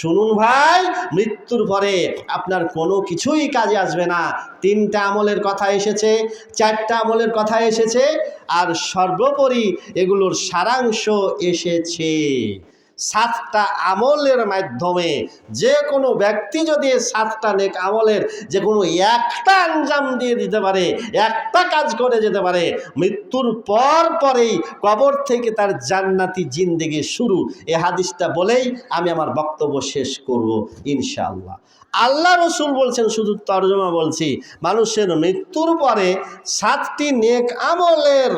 শুনুন ভাই, মৃত্যুর পরে আপনার কোনো কিছুই কাজে আসবে না। 3টা আমলের কথা এসেছে, 4টা আমলের কথা এসেছে, আর সর্বোপরি এগুলোর সারাংশ এসেছে। 7টা আমলের মাধ্যমে যে কোনো ব্যক্তি যদি 7টা নেক আমলের যে কোনো একটা আঞ্জাম দিয়ে দিতে পারে, একটা কাজ করে যেতে পারে, মৃত্যুর পরেই কবর থেকে তার জান্নাতি জিন্দেগি শুরু। এ হাদিসটা বলেই আমি আমার বক্তব্য শেষ করব ইনশাআল্লাহ। আল্লাহ রসুল বলছেন, শুধু তর্জমা বলছি, মানুষের মৃত্যুর পরে 7টি নেক আমলের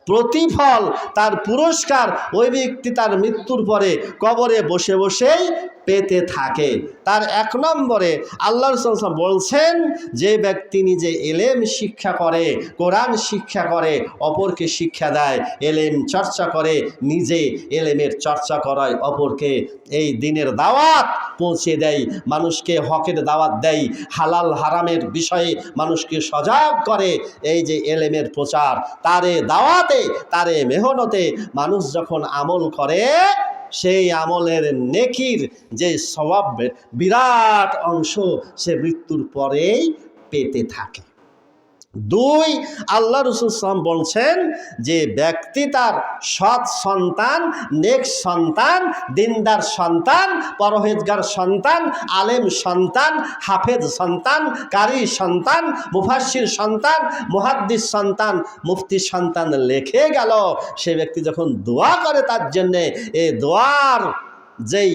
প্রতিফল, তার পুরস্কার ওই ব্যক্তি তার মৃত্যুর পরে কবরে বসে বসেই পেতে থাকে। তার 1 নম্বরে আল্লাহ রাসূল বলছেন, যে ব্যক্তি নিজে এলেম শিক্ষা করে, কোরআন শিক্ষা করে, অপরকে শিক্ষা দেয়, এলেম চর্চা করে, নিজে এলেমের চর্চা করায়, অপরকে এই দিনের দাওয়াত পৌঁছে দেয়, মানুষকে হকের দাওয়াত দেয়, হালাল হারামের বিষয়ে মানুষকে সজাগ করে, এই যে এলেমের প্রচার, তারে দাওয়াতে, তারে মেহনতে মানুষ যখন আমল করে, সেই আমলের নেকির যে সওয়াবের বিরাট অংশ সে মৃত্যুর পরেই পেতে থাকে। 2, আল্লাহ রাসূল সাল্লাল্লাহু বলছেন, যে ব্যক্তি তার সৎ সন্তান, নেক সন্তান, দিনদার সন্তান, পরহেজগার সন্তান, আলেম সন্তান, হাফেজ সন্তান, কারি সন্তান, মুফাসসির সন্তান, মুহাদ্দিস সন্তান, মুফতি সন্তান লেখে গেল, সে ব্যক্তি যখন দোয়া করে তার জন্যে, এই দোয়ার যেই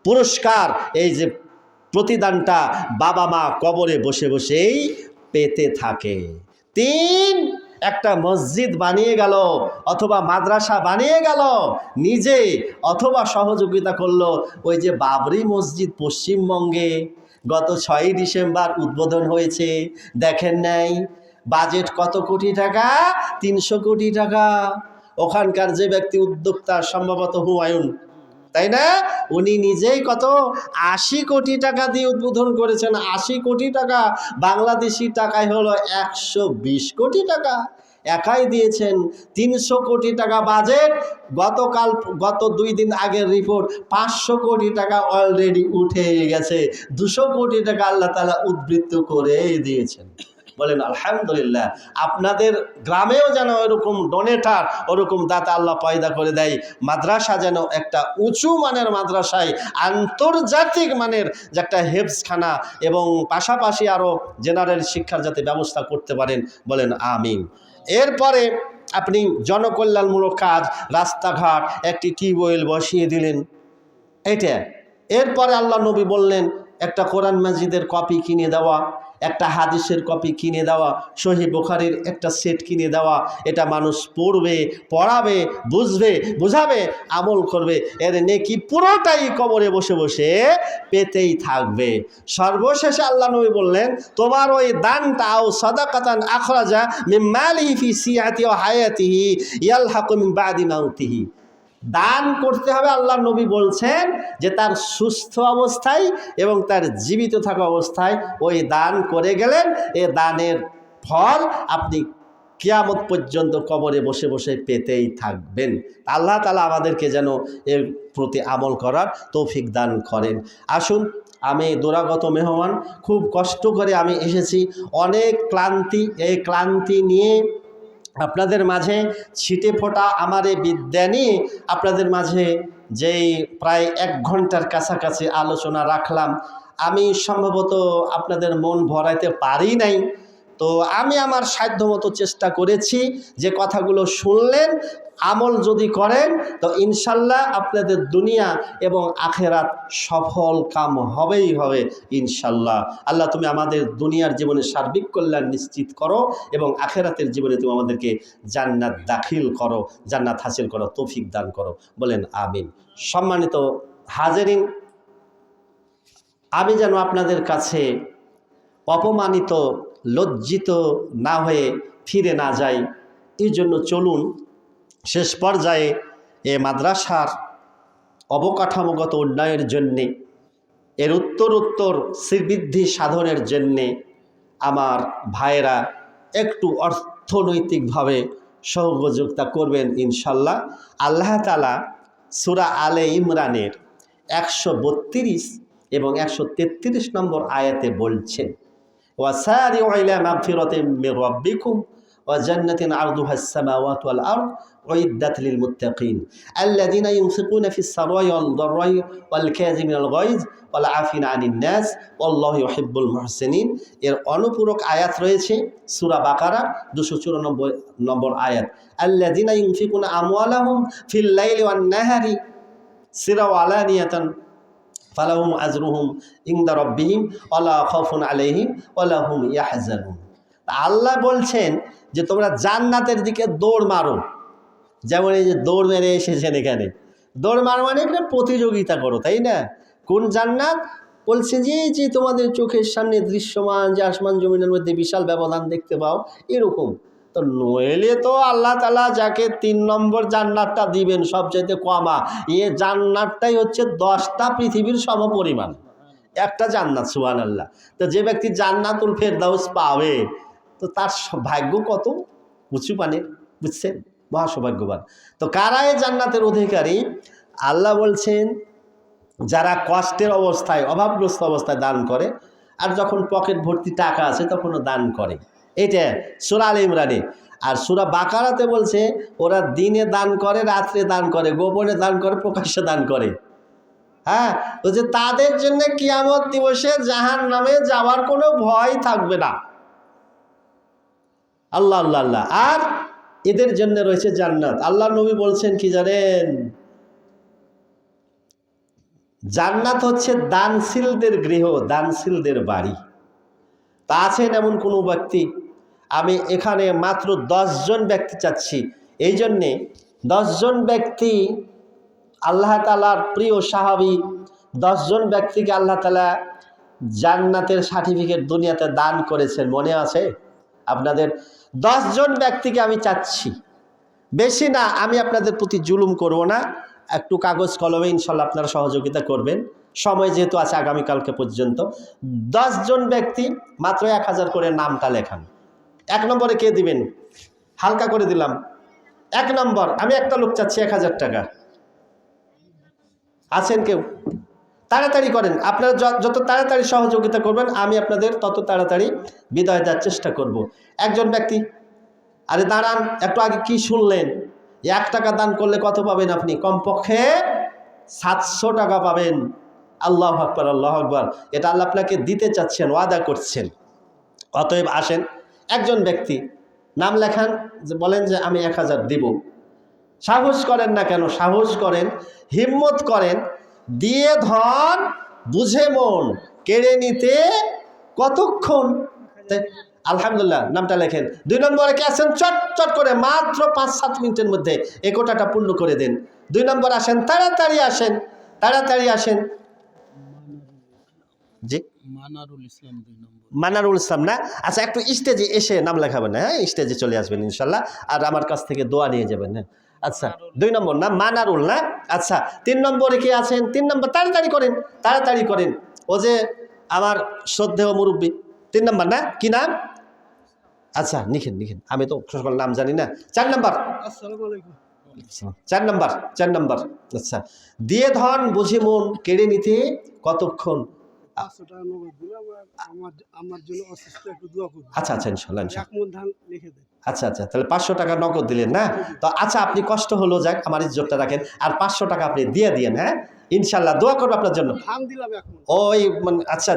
পুরস্কার, এই যে প্রতিদানটা বাবা মা কবরে বসে বসেই পেতে থাকে। 3, একটা মসজিদ বানিয়ে গেল অথবা মাদ্রাসা বানিয়ে গেল নিজে, অথবা সহযোগিতা করলো। ওই যে বাবরি মসজিদ পশ্চিমবঙ্গে গত 6ই ডিসেম্বর উদ্বোধন হয়েছে, দেখেন নাই? বাজেট কত কোটি টাকা? 300 কোটি টাকা। ওখানকার যে ব্যক্তি উদ্যোক্তা, সম্ভবত হুমায়ুন, তাই না? উনি নিজেই কত 80 কোটি টাকা দিয়ে উদ্বোধন করেছেন। 80 কোটি টাকা বাংলাদেশি টাকায় হলো 120 কোটি টাকা একাই দিয়েছেন। 300 কোটি টাকা বাজেট। গত 2 দিন আগের রিপোর্ট, 500 কোটি টাকা অলরেডি উঠে গেছে। 200 কোটি টাকা আল্লাহ তাআলা উদ্বৃত্ত করে দিয়েছেন। বলেন আলহামদুলিল্লাহ। আপনাদের গ্রামেও যেন এরকম ডোনেটার, ওরকম দাতা আল্লাহ পয়দা করে দেয়। মাদ্রাসা যেন একটা উঁচু মানের মাদ্রাসায় আন্তর্জাতিক মানের যে একটা হেফজখানা, এবং পাশাপাশি আরও জেনারেল শিক্ষার যাতে ব্যবস্থা করতে পারেন, বলেন আমিন। এরপরে আপনি জনকল্যাণমূলক কাজ, রাস্তাঘাট, একটি টিউবওয়েল বসিয়ে দিলেন, এইটা। এরপরে আল্লাহ নবী বললেন, একটা কোরআন মাজিদের কপি কিনে দেওয়া, একটা হাদিসের কপি কিনে দেওয়া, সহিহ বুখারীর একটা সেট কিনে দেওয়া। এটা মানুষ পড়বে, পড়াবে, বুঝবে, বুঝাবে, আমল করবে, এর নেকি পুরোটাই কবরে বসে বসে পেতেই থাকবে। সর্বশেষে আল্লাহ নবী বললেন, তোমার ওই দানটা, ও সাদাকাতান আখরাজা মিন মালিহি ফি সিয়াতি ওয়া হায়াতিহি ইয়ালহাকু মিন বাদি মাউতিহি। দান করতে হবে। আল্লাহ নবী বলছেন যে তার সুস্থ অবস্থায় এবং তার জীবিত থাকা অবস্থায় ওই দান করে গেলেন, এ দানের ফল আপনি কিয়ামত পর্যন্ত কবরে বসে বসে পেতেই থাকবেন। আল্লাহ তাআলা আমাদেরকে যেন এর প্রতি আমল করার তৌফিক দান করেন। আসুন, আমি দুরাগত মেহমান, খুব কষ্ট করে আমি এসেছি, অনেক ক্লান্তি, এই ক্লান্তি নিয়ে আপনাদের মাঝে ছিটে ফোটা আমার এই বিদ্যা নিয়ে আপনাদের মাঝে যেই প্রায় 1 ঘন্টার কাছাকাছি আলোচনা রাখলাম, আমি সম্ভবত আপনাদের মন ভরাইতে পারি নাই। তো আমি আমার সাধ্যমতো চেষ্টা করেছি, যে কথাগুলো শুনলেন আমল যদি করেন তো ইনশাল্লাহ আপনাদের দুনিয়া এবং আখেরাত সফল কাম হবেই হবে ইনশাল্লাহ। আল্লাহ, তুমি আমাদের দুনিয়ার জীবনে সার্বিক কল্যাণ নিশ্চিত করো, এবং আখেরাতের জীবনে তুমি আমাদেরকে জান্নাত দাখিল করো, জান্নাত হাসিল করো, তৌফিক দান করো, বলেন আমিন। সম্মানিত হাজেরিন, আমি যেন আপনাদের কাছে অপমানিত, লজ্জিত না হয়ে ফিরে না যাই, এই জন্য চলুন শেষ পর্যায়ে এ মাদ্রাসার অবকাঠামোগত উন্নয়নের জন্যে, এর উত্তরোত্তর শ্রীবৃদ্ধি সাধনের জন্যে আমার ভাইয়েরা একটু অর্থনৈতিকভাবে সহযোগিতা করবেন ইনশাল্লাহ। আল্লাহ তাআলা সূরা আলে ইমরানের 132 এবং 133 নম্বর আয়াতে বলছেন, ওয়াসারিউ ইলা মাগফিরাতিম মির রাব্বিকুম ওয়া জান্নাতিন আরদুহাস সামাওয়াতু ওয়াল আরদ উইদ্দাত লিল মুত্তাকিন আল্লাযীনা ইউনফিকুনা ফিস সারাই ওয়াল দাররাই ওয়াল কাযিমিনাল গায়জ ওয়াল আফিনা আনিন নাস ওয়াল্লাহু ইউহিব্বুল মুহসিনিন। এর অনুপূরক আয়াত রয়েছে সূরা বাকারা 294 নম্বর আয়াত, আল্লাযীনা ইউনফিকুনা আমওয়ালাহুম ফিল লাইলি ওয়ান নাহারি সিররা ওয়া আলানিয়াতান ফালাহুম আজরুহুম ইনদা রাব্বিহিম ওয়ালা খাউফুন আলাইহিম ওয়ালা হুম ইয়াহজানুন। আল্লাহ বলছেন যে তোমরা জান্নাতের দিকে দৌড় মারো, যেমন এই যে দৌড় মেরে এসেছেন এখানে, দৌড় মারো মানে একটা প্রতিযোগিতা করো, তাই না? কোন জান্নাত? বলছে যে তোমাদের চোখের সামনে দৃশ্যমান, যে আসমান জমিনের মধ্যে বিশাল ব্যবধান দেখতে পাও, এরকম। তো নইলে তো আল্লাহ তাআলা যাকে 3 নম্বর জান্নাতটা দিবেন সবচাইতে কমা, এ জান্নাতটাই হচ্ছে 10টা পৃথিবীর সমপরিমাণ একটা জান্নাত, সুবহানাল্লাহ। তো যে ব্যক্তি জান্নাতুল ফেরদাউস পাবে, তো তার ভাগ্য কত উঁচু মানে, বুঝছেন? মহাসৌভাগ্যবান। তো কারা এই জান্নাতের অধিকারী? আল্লাহ বলছেন যারা কষ্টের অবস্থায়, অভাবগ্রস্ত অবস্থায় দান করে, আর যখন পকেট ভর্তি টাকা আছে তখনও দান করে। এটা সূরা আলে ইমরানে। আর সূরা বাকারাতে বলছে ওরা দিনে দান করে, রাত্রে দান করে, গোপনে দান করে, প্রকাশ্যে দান করে। হ্যাঁ, বলছে তাদের জন্য কিয়ামত দিবসে জাহান্নামে যাওয়ার কোনো ভয় থাকবে না। আল্লাহ আল্লাহ আল্লাহ। আর এদের জন্য রয়েছে জান্নাত। আল্লাহ নবী বলছেন কি জানেন? জান্নাত হচ্ছে দানশীলদের গৃহ, দানশীলদের বাড়ি। তা আছেন এমন কোনো ব্যক্তি? আমি এখানে মাত্র 10 জন ব্যক্তি চাচ্ছি। এই জন্যে 10 জন ব্যক্তি আল্লাহ তাআলার প্রিয় সাহাবী, 10 জন ব্যক্তিকে আল্লাহ তাআলা জান্নাতের সার্টিফিকেট দুনিয়াতে দান করেছেন, মনে আছে আপনাদের? 10 জন ব্যক্তিকে আমি চাচ্ছি, বেশি না। আমি আপনাদের প্রতি জুলুম করব না, একটু কাগজ কলমে ইনশাল্লাহ আপনারা সহযোগিতা করবেন, সময় যেহেতু আছে আগামীকালকে পর্যন্ত। 10 জন ব্যক্তি মাত্র 1000 করে নামটা লেখান। 1 নম্বরে কে দিবেন? হালকা করে দিলাম। 1 নম্বর, আমি একটা লোক চাচ্ছি 1000 টাকা। আছেন কেউ? তাড়াতাড়ি করেন। আপনারা যত তাড়াতাড়ি সহযোগিতা করবেন আমি আপনাদের তত তাড়াতাড়ি বিদায় দেওয়ার চেষ্টা করব। একজন ব্যক্তি, আরে দাঁড়ান, একটু আগে কি শুনলেন? 1 টাকা দান করলে কত পাবেন আপনি? কমপক্ষে 700 টাকা পাবেন। আল্লাহু আকবার, আল্লাহু আকবার। এটা আল্লাহ আপনাকে দিতে চাচ্ছেন, ওয়াদা করছেন। অতএব আসেন, একজন ব্যক্তি নাম লেখান, যে বলেন যে আমি 1000 দিব। সাহস করেন না কেন? সাহস করেন, হিম্মত করেন। দিয়ে ধন, বুঝে মন, কেড়ে নিতে কতক্ষণ? আলহামদুলিল্লাহ, নামটা লেখেন। 2 নম্বরে কে আছেন? চট করে মাত্র 5-7 মিনিটের মধ্যে এই কোটাটা পূর্ণ করে দেন। 2 নম্বর আসেন, তাড়াতাড়ি আসেন, তাড়াতাড়ি আসেন। জি, মানারুল ইসলাম না? আচ্ছা, একটু স্টেজে এসে নাম লেখাবেন। হ্যাঁ, স্টেজে চলে আসবেন ইনশাল্লাহ, আর আমার কাছ থেকে দোয়া নিয়ে যাবেন। হ্যাঁ, আচ্ছা, 2 নম্বর না, মানারুল না? আচ্ছা, 3 নম্বরে কে আছেন? 3 নম্বর, তাড়াতাড়ি করেন, তাড়াতাড়ি করেন। ও যে আমার শ্রদ্ধেয় মুরব্বী, 3 নম্বর না? কি নাম? আচ্ছা, লিখেন, আমি তো সকল নাম জানি না। 4 নম্বর, 4 নম্বর, 4 নম্বর। আচ্ছা, দিয়ে ধন, বুঝে মন, কেড়ে নিতে কতক্ষণ? আচ্ছা, ইনশাল্লাহ। আচ্ছা, তাহলে 500 টাকা নগদ দিলেন না? তো আচ্ছা, আপনি কষ্ট হলো, যাক, আমার ইজ্জতটা রাখেন, আর 500 টাকা আপনি দিয়ে দিয়েন। হ্যাঁ, ইনশাল্লাহ দোয়া করবো আপনার জন্য। ওই আচ্ছা,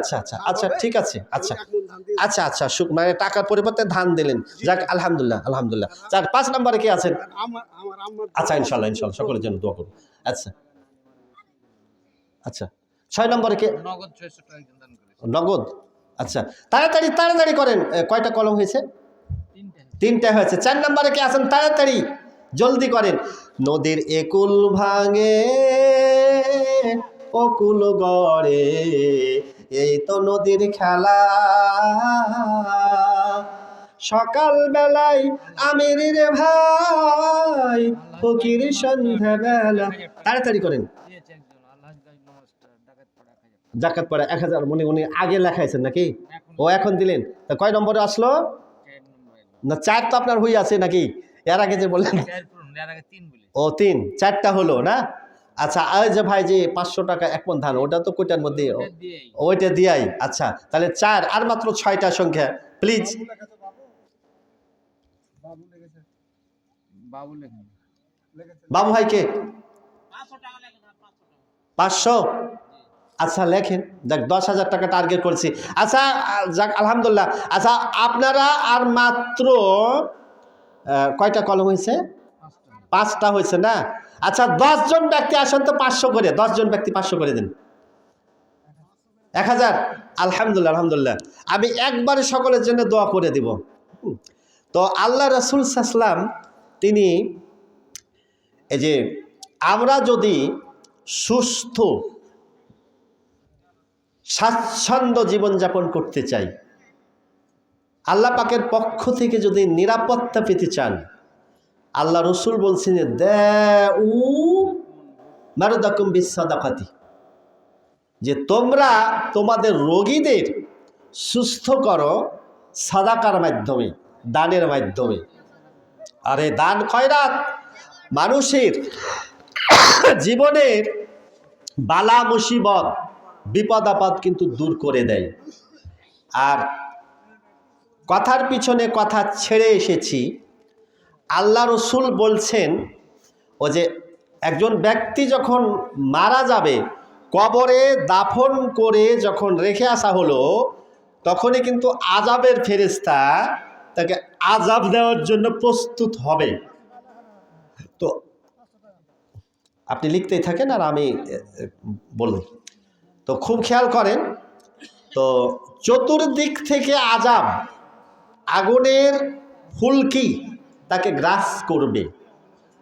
ঠিক আছে। আচ্ছা, মানে টাকার পরিবর্তে ধান দিলেন, যাক, আলহামদুলিল্লাহ। যাক, 5 নম্বরে কে আছেন? আচ্ছা, ইনশাল্লাহ সকলের জন্য দোয়া করবো। আচ্ছা, 6 নম্বরে কে? নগদ। আচ্ছা, তাড়াতাড়ি করেন। কয়টা কলম হয়েছে? 3টা হয়েছে। 4 নম্বরে কে আছেন? তাড়াতাড়ি, জলদি করেন। নদীর একুল ভাঙে, অকুল গড়ে, এই তো নদীর খেলা। সকাল বেলায় আমির রে ভাই, ফকির সন্ধ্যা বেলা। তাড়াতাড়ি করেন। জাকাত পড়া 1000 উনি আগে লেখাইছেন নাকি? ও এখন দিলেন। তা কয় নম্বরে আসলো? না, 4 তো আপনার হয়ে আছে নাকি? এর আগে যে বললেন ও 3, 4টা হলো না? আচ্ছা, এই যে ভাই যে 500 টাকা 1 মণ ধান, ওটা তো কোটার মধ্যে ওইটা দিয়াই। আচ্ছা, তাহলে 4 আর মাত্র 6টা সংখ্যা প্লিজ। বাবু ভাই কে? 500। আচ্ছা লেখেন, দেখ 10,000 টাকা টার্গেট করছি। আচ্ছা যাক আলহামদুলিল্লাহ। আচ্ছা আপনারা আর মাত্র কয়টা কলম হয়েছে? 5টা হয়েছে না? আচ্ছা 10 জন ব্যক্তি আসেন তো 500 করে, 10 জন ব্যক্তি 500 করে দিন। 1000। আলহামদুলিল্লাহ আলহামদুলিল্লাহ। আমি একবারে সকলের জন্য দোয়া করে দিব। তো আল্লাহ রাসূল সাল্লাল্লাহু আলাইহি ওয়াসাল্লাম তিনি এই যে আমরা যদি সুস্থ স্বাচ্ছন্দ্য জীবনযাপন করতে চাই, আল্লাহ পাকের পক্ষ থেকে যদি নিরাপত্তা পেতে চান, আল্লাহ রসুল বলছেন দাউ মারদাকুম বিসসাদাকাতি, যে তোমরা তোমাদের রোগীদের সুস্থ করো সাদাকার মাধ্যমে, দানের মাধ্যমে। আরে দান খয়রাত মানুষের জীবনের বালা মুসিবত বিপদ আপদ কিন্তু দূর করে দেয়। আর কথার পিছনে কথা ছেড়ে এসেছি, আল্লাহ রসুল বলছেন ও যে একজন ব্যক্তি যখন মারা যাবে, কবরে দাফন করে যখন রেখে আসা হলো, তখনই কিন্তু আযাবের ফেরেশতা তাকে আযাব দেওয়ার জন্য প্রস্তুত হবে। তো আপনি লিখতেই থাকেন আর আমি বলি। তো খুব খেয়াল করেন, তো চতুর্দিক থেকে আযাব, আগুনের ফুলকি তাকে গ্রাস করবে।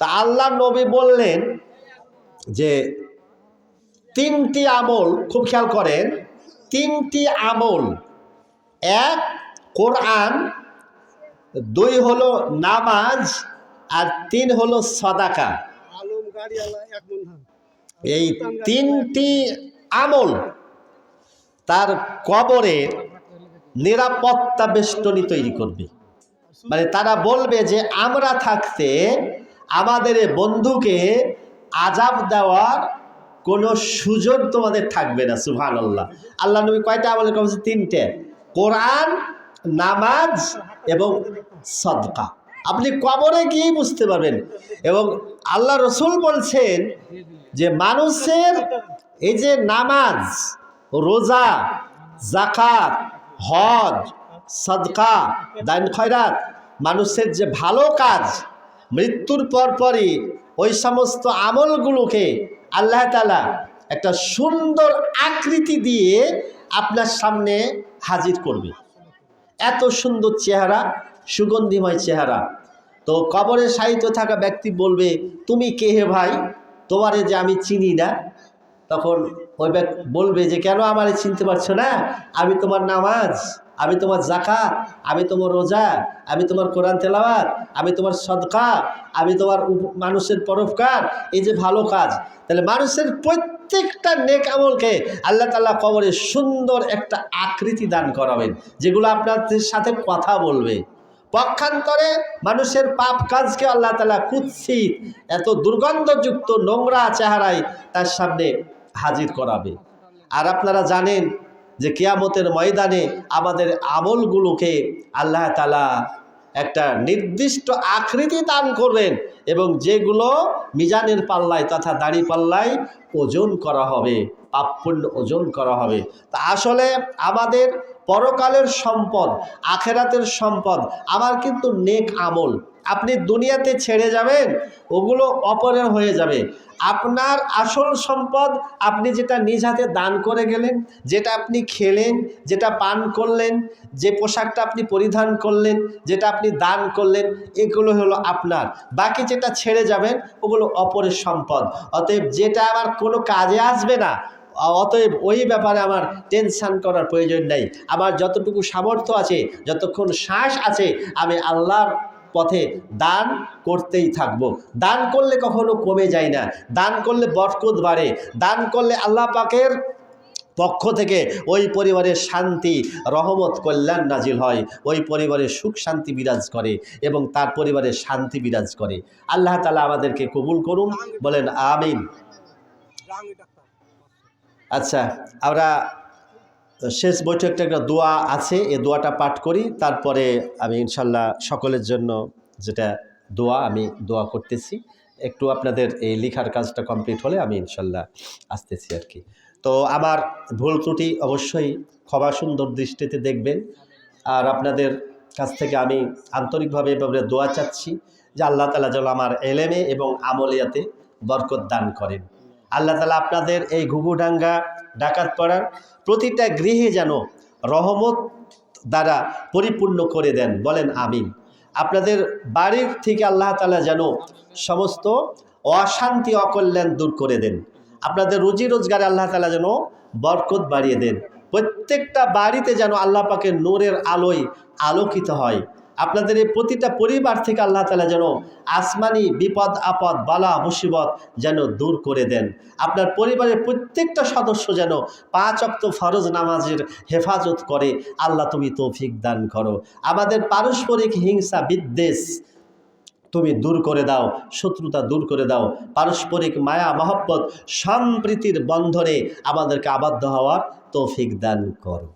তা আল্লাহ নবী বললেন যে 3টি আমল, খুব খেয়াল করেন, 3টি আমল, 1 কোরআন, 2 হলো নামাজ, আর 3 হলো সাদাকা। এই 3টি আমল তার কবরে নিরাপত্তা বেষ্টনী তৈরি করবে। মানে তারা বলবে যে আমরা থাকতে আমাদের বন্ধুকে আযাব দেওয়ার কোনো সুযোগ তোমাদের থাকবে না। সুবহানাল্লাহ। আল্লাহ নবী কয়টা আমলের কথা বলছে? 3টে, কোরআন, নামাজ এবং সাদকা। আপনি কবরে গিয়ে বুঝতে পারবেন। এবং আল্লাহ রসুল বলছেন যে মানুষের এই যে নামাজ, রোজা, যাকাত, হজ, সাদকা, দান খয়রাত, মানুষের যে ভালো কাজ, মৃত্যুর পরপরই ওই সমস্ত আমলগুলোকে আল্লাহ তাআলা একটা সুন্দর আকৃতি দিয়ে আপনার সামনে হাজির করবে। এত সুন্দর চেহারা, সুগন্ধিময় চেহারা। তো কবরে শায়িত থাকা ব্যক্তি বলবে, তুমি কে হে ভাই? তোমারে যে আমি চিনি না। তখন ওই ব্যক্তি বলবে যে কেন আমারে চিনতে পারছো না? আমি তোমার নামাজ, আমি তোমার যাকাত, আমি তোমার রোজা, আমি তোমার কোরআন তেলাওয়াত, আমি তোমার সদকা, আমি তোমার মানুষের পরোপকার, এই যে ভালো কাজ। তাহলে মানুষের প্রত্যেকটা নেক আমলকে আল্লাহ তাআলা কবরে সুন্দর একটা আকৃতি দান করাবেন, যেগুলো আপনাদের সাথে কথা বলবে। পক্ষান্তরে মানুষের পাপ কাজকে আল্লাহ তাআলা কুৎসিত, এত দুর্গন্ধযুক্ত নোংরা চেহারায় তার সামনে হাজির করাবে। আর আপনারা জানেন যে কিয়ামতের ময়দানে আমাদের আমলগুলোকে আল্লাহ তাআলা একটা নির্দিষ্ট আকৃতি দান করবেন, এবং যেগুলো মিজানের পাল্লায় তথা দাড়ি পাল্লায় ওজন করা হবে, পাপপুণ্য ওজন করা হবে। তা আসলে আমাদের পরকালের সম্পদ, আখেরাতের সম্পদ আমার কিন্তু নেক আমল। আপনি দুনিয়াতে ছেড়ে যাবেন, ওগুলো অপরের হয়ে যাবে। আপনার আসল সম্পদ আপনি যেটা নিজ হাতে দান করে গেলেন, যেটা আপনি খেলেন, যেটা পান করলেন, যে পোশাকটা আপনি পরিধান করলেন, যেটা আপনি দান করলেন, এগুলো হলো আপনার। বাকি যেটা ছেড়ে যাবেন ওগুলো অপরের সম্পদ। অতএব যেটা আমার কোনো কাজে আসবে না, অতএব ওই ব্যাপারে আমার টেনশন করার প্রয়োজন নেই। আমার যতটুকু সামর্থ্য আছে, যতক্ষণ শ্বাস আছে, আমি আল্লাহর পথে দান করতেই থাকব। দান করলে কখনো কমে যায় না, দান করলে বরকত বাড়ে, দান করলে আল্লাহ পাকের পক্ষ থেকে ওই পরিবারের শান্তি, রহমত, কল্যাণ নাজিল হয়, ওই পরিবারের সুখ শান্তি বিরাজ করে এবং তার পরিবারের শান্তি বিরাজ করে। আল্লাহ তাআলা আমাদেরকে কবুল করুন, বলেন আমিন। আচ্ছা, আমরা শেষ বৈঠকটা একটা দোয়া আছে, এই দোয়াটা পাঠ করি, তারপরে আমি ইনশাল্লাহ সকলের জন্য যেটা দোয়া, আমি দোয়া করতেছি। একটু আপনাদের এই লেখার কাজটা কমপ্লিট হলে আমি ইনশাল্লাহ আসতেছি আর কি। তো আমার ভুল ত্রুটি অবশ্যই ক্ষমা সুন্দর দৃষ্টিতে দেখবেন। আর আপনাদের কাছ থেকে আমি আন্তরিকভাবে এভাবে দোয়া চাচ্ছি যে আল্লাহ তাআলা যেন আমার এলেমে এবং আমলিয়াতে বরকত দান করেন। আল্লাহ তাআলা আপনাদের এই ঘুঘুডাঙ্গা ডাকাতপাড়ার প্রতিটা গৃহে যেন রহমত দ্বারা পরিপূর্ণ করে দেন, বলেন আমিন। আপনাদের বাড়ির থেকে আল্লাহ তাআলা যেন সমস্ত অশান্তি অকল্যাণ দূর করে দেন। আপনাদের রুজি রোজগারে আল্লাহ তাআলা যেন বরকত বাড়িয়ে দেন। প্রত্যেকটা বাড়িতে যেন আল্লাহ পাকের নূরের আলোয় আলোকিত হয়। আপনাদের এই প্রতিটা পরিবার থেকে আল্লাহ তাআলা যেন আসমানি বিপদ আপদ বালা মুসিবত যেন দূর করে দেন। আপনার পরিবারের প্রত্যেকটা সদস্য যেন 5 ওয়াক্ত ফরজ নামাজের হেফাজত করে। আল্লাহ তুমি তৌফিক দান করো। আমাদের পারস্পরিক হিংসা বিদ্বেষ তুমি দূর করে দাও, শত্রুতা দূর করে দাও। পারস্পরিক মায়া মহব্বত সম্প্রীতির বন্ধনে আমাদেরকে আবদ্ধ হওয়ার তৌফিক দান করো।